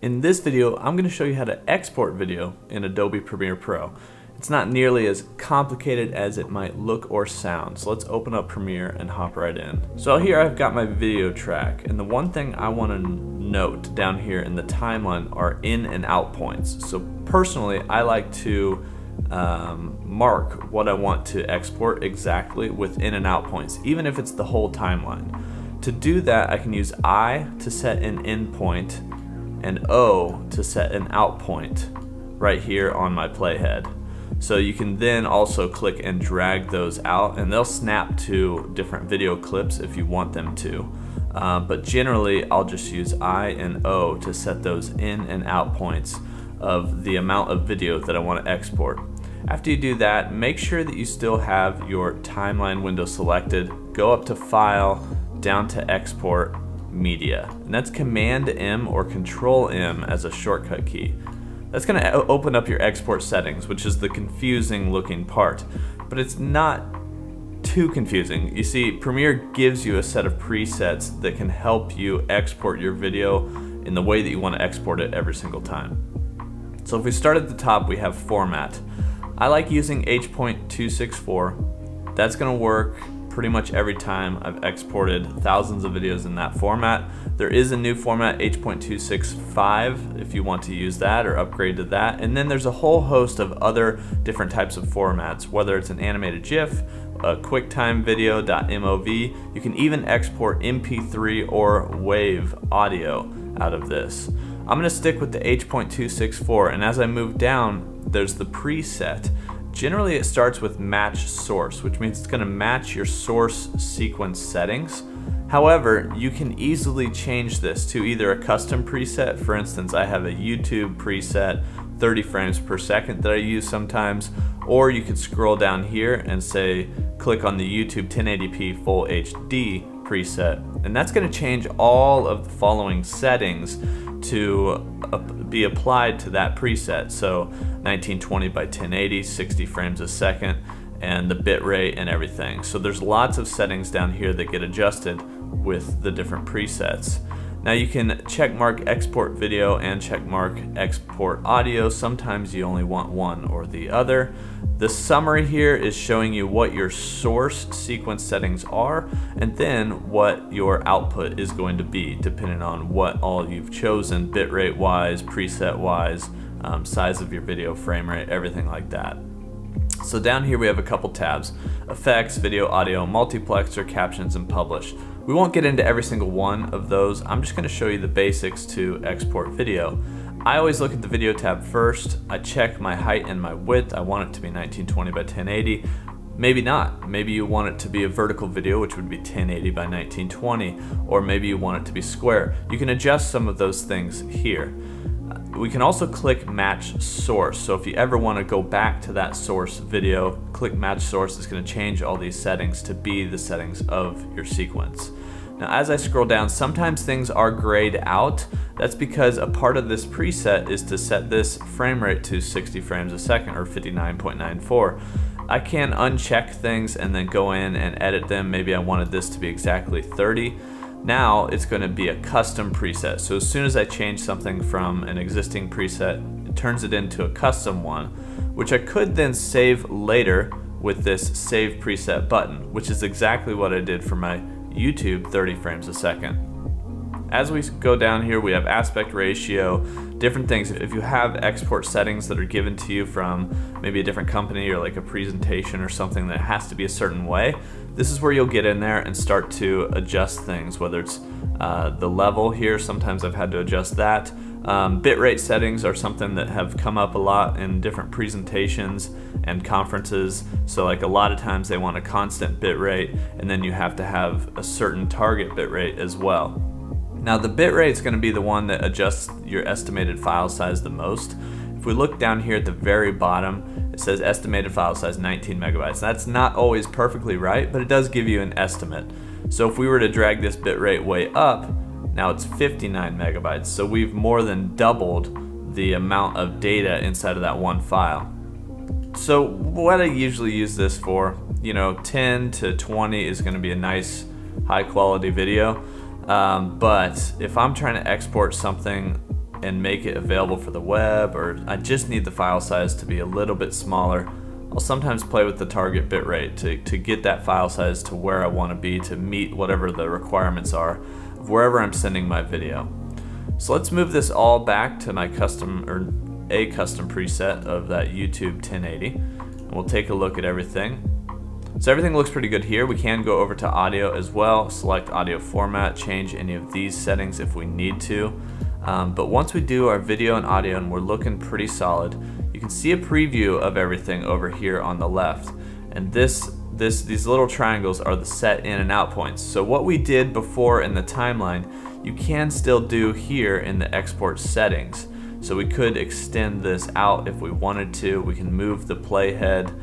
In this video, I'm going to show you how to export video in Adobe Premiere Pro. It's not nearly as complicated as it might look or sound, so let's open up Premiere and hop right in. So here I've got my video track, and the one thing I want to note down here in the timeline are in and out points. So personally, I like to mark what I want to export exactly with in and out points, even if it's the whole timeline. To do that, I can use I to set an in point and O to set an out point right here on my playhead. So you can then also click and drag those out, and they'll snap to different video clips if you want them to. But generally, I'll just use I and O to set those in and out points of the amount of video that I want to export. After you do that, make sure that you still have your timeline window selected. Go up to File, down to Export Media, and that's Command M or Control M as a shortcut key. That's going to open up your export settings, which is the confusing looking part, but it's not too confusing. You see, Premiere gives you a set of presets that can help you export your video in the way that you want to export it every single time. So if we start at the top, we have Format. I like using H.264. That's going to work pretty much every time I've exported thousands of videos in that format. There is a new format, H.265, if you want to use that or upgrade to that. And then there's a whole host of other different types of formats, whether it's an animated GIF, a QuickTime video, .mov. You can even export MP3 or WAV audio out of this. I'm gonna stick with the H.264, and as I move down, there's the preset. Generally, it starts with match source, which means it's going to match your source sequence settings. However, you can easily change this to either a custom preset. For instance, I have a YouTube preset, 30 frames per second, that I use sometimes, or you could scroll down here and say, click on the YouTube 1080p Full HD preset, and that's going to change all of the following settings to be applied to that preset. So 1920 by 1080, 60 frames a second, and the bit rate and everything. So there's lots of settings down here that get adjusted with the different presets. Now you can check mark export video and check mark export audio. Sometimes you only want one or the other. The summary here is showing you what your source sequence settings are, and then what your output is going to be depending on what all you've chosen, bitrate wise, preset wise, size of your video, frame rate, everything like that. So down here we have a couple tabs: effects, video, audio, multiplexer, captions, and publish. We won't get into every single one of those. I'm just going to show you the basics to export video. I always look at the video tab first. I check my height and my width. I want it to be 1920 by 1080. Maybe not. Maybe you want it to be a vertical video, which would be 1080 by 1920, or maybe you want it to be square. You can adjust some of those things here. We can also click match source. So if you ever want to go back to that source video, click match source. It's going to change all these settings to be the settings of your sequence. Now as I scroll down, sometimes things are grayed out. That's because a part of this preset is to set this frame rate to 60 frames a second or 59.94. I can uncheck things and then go in and edit them. Maybe I wanted this to be exactly 30. Now it's going to be a custom preset. So as soon as I change something from an existing preset, it turns it into a custom one, which I could then save later with this Save Preset button, which is exactly what I did for my YouTube 30 frames a second. As we go down here, we have aspect ratio, different things. If you have export settings that are given to you from maybe a different company or like a presentation or something that has to be a certain way, this is where you'll get in there and start to adjust things, whether it's the level here. Sometimes I've had to adjust that. Bitrate settings are something that have come up a lot in different presentations and conferences. So like a lot of times they want a constant bitrate, and then you have to have a certain target bitrate as well. Now the bitrate is going to be the one that adjusts your estimated file size the most. If we look down here at the very bottom, it says estimated file size 19 megabytes. That's not always perfectly right, but it does give you an estimate. So if we were to drag this bitrate way up, now it's 59 megabytes. So we've more than doubled the amount of data inside of that one file. So what I usually use this for, 10 to 20 is going to be a nice high quality video. But if I'm trying to export something and make it available for the web, or I just need the file size to be a little bit smaller, I'll sometimes play with the target bitrate to get that file size to where I want to be to meet whatever the requirements are of wherever I'm sending my video. So let's move this all back to my custom preset of that YouTube 1080, and we'll take a look at everything. So everything looks pretty good here. We can go over to audio as well, select audio format, change any of these settings if we need to. But once we do our video and audio and we're looking pretty solid, you can see a preview of everything over here on the left. And these little triangles are the set in and out points. So what we did before in the timeline, you can still do here in the export settings. So we could extend this out if we wanted to. We can move the playhead.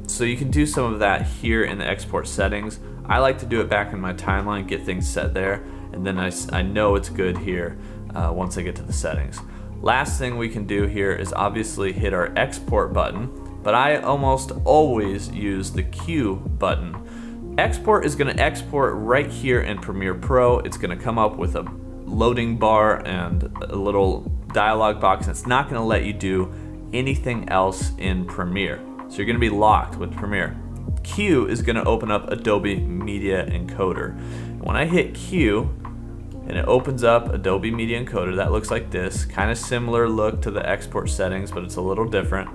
So you can do some of that here in the export settings. I like to do it back in my timeline, get things set there, and then I know it's good here once I get to the settings. Last thing we can do here is obviously hit our export button, but I almost always use the Q button. Export is going to export right here in Premiere Pro. It's going to come up with a loading bar and a little dialog box, and it's not going to let you do anything else in Premiere. So you're going to be locked with Premiere. Q is going to open up Adobe Media Encoder. When I hit Q, and it opens up Adobe Media Encoder, that looks like this, kind of similar look to the export settings, but it's a little different.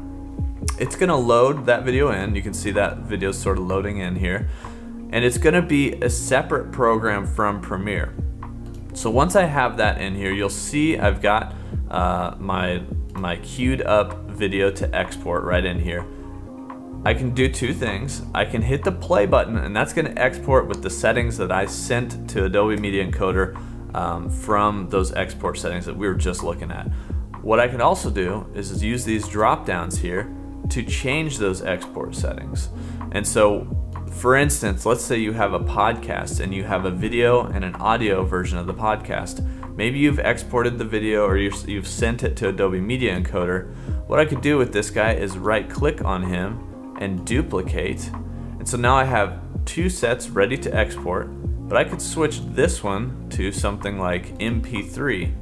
It's going to load that video in. You can see that video is sort of loading in here, and it's going to be a separate program from Premiere. So once I have that in here, you'll see I've got my queued up video to export right in here. I can do two things. I can hit the play button, and that's going to export with the settings that I sent to Adobe Media Encoder from those export settings that we were just looking at. What I can also do is use these drop downs here to change those export settings. And so, for instance, let's say you have a podcast and you have a video and an audio version of the podcast. Maybe you've exported the video or you've sent it to Adobe Media Encoder. What I could do with this guy is right click on him and duplicate. And so now I have two sets ready to export, but I could switch this one to something like MP3.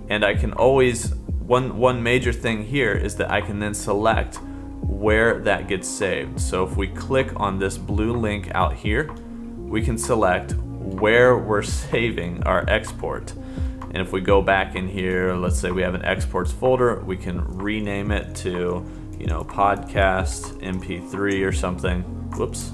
And I can always, one major thing here is that I can then select where that gets saved. So if we click on this blue link out here, we can select where we're saving our export. And if we go back in here, let's say we have an exports folder, we can rename it to, you know, podcast MP3 or something. Whoops.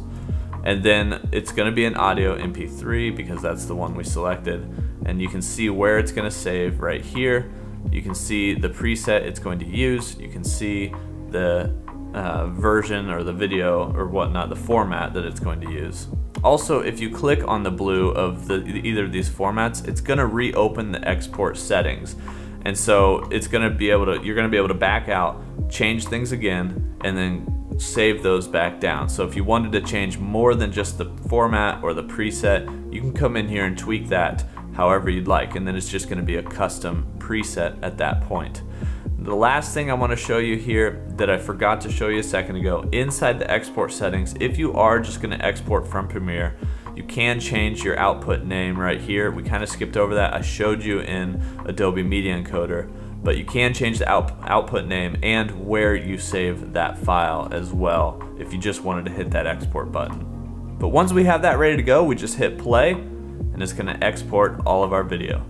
And then it's going to be an audio MP3 because that's the one we selected. And you can see where it's going to save right here. You can see the preset it's going to use. You can see the version or the video or whatnot, the format that it's going to use. Also, if you click on the blue of either of these formats, it's going to reopen the export settings. And so it's going to be able to, you're going to be able to back out, change things again, and then save those back down. So if you wanted to change more than just the format or the preset, you can come in here and tweak that however you'd like, and then it's just going to be a custom preset at that point. The last thing I want to show you here that I forgot to show you a second ago, inside the export settings, if you are just going to export from Premiere, you can change your output name right here. We kind of skipped over that. I showed you in Adobe Media Encoder, but you can change the output name and where you save that file as well if you just wanted to hit that export button. But once we have that ready to go, we just hit play and it's going to export all of our video.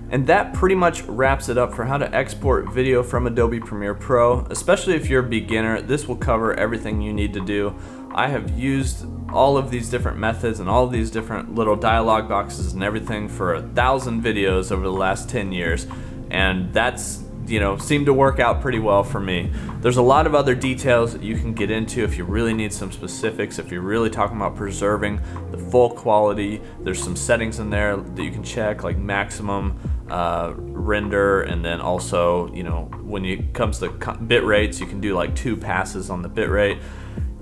And that pretty much wraps it up for how to export video from Adobe Premiere Pro. Especially if you're a beginner, this will cover everything you need to do. I have used all of these different methods and all of these different little dialog boxes and everything for 1,000 videos over the last 10 years. And that's, you know, seemed to work out pretty well for me. There's a lot of other details that you can get into if you really need some specifics, if you're really talking about preserving the full quality. There's some settings in there that you can check, like maximum render, and then also, you know, when it comes to bit rates, you can do like 2 passes on the bit rate.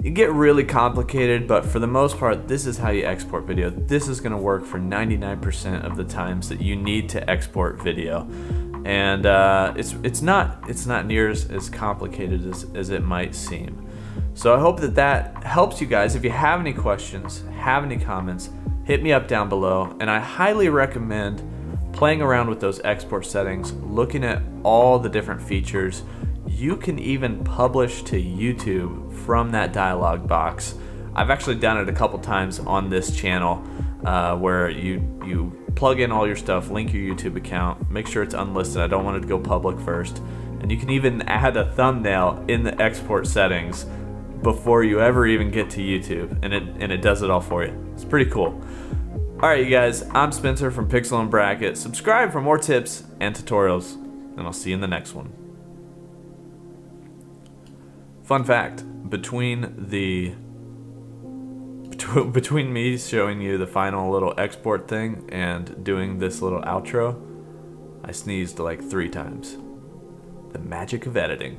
It get really complicated, but for the most part, this is how you export video. This is going to work for 99% of the times that you need to export video. And it's not near as complicated as it might seem. So I hope that helps you guys. If you have any questions, have any comments, hit me up down below. And I highly recommend playing around with those export settings, looking at all the different features. You can even publish to YouTube from that dialog box. I've actually done it a couple times on this channel where you plug in all your stuff, link your YouTube account, make sure it's unlisted. I don't want it to go public first. And you can even add a thumbnail in the export settings before you ever even get to YouTube, and it does it all for you. It's pretty cool. Alright you guys, I'm Spencer from Pixel and Bracket. Subscribe for more tips and tutorials, and I'll see you in the next one. Fun fact, between me showing you the final little export thing and doing this little outro, I sneezed like 3 times. The magic of editing.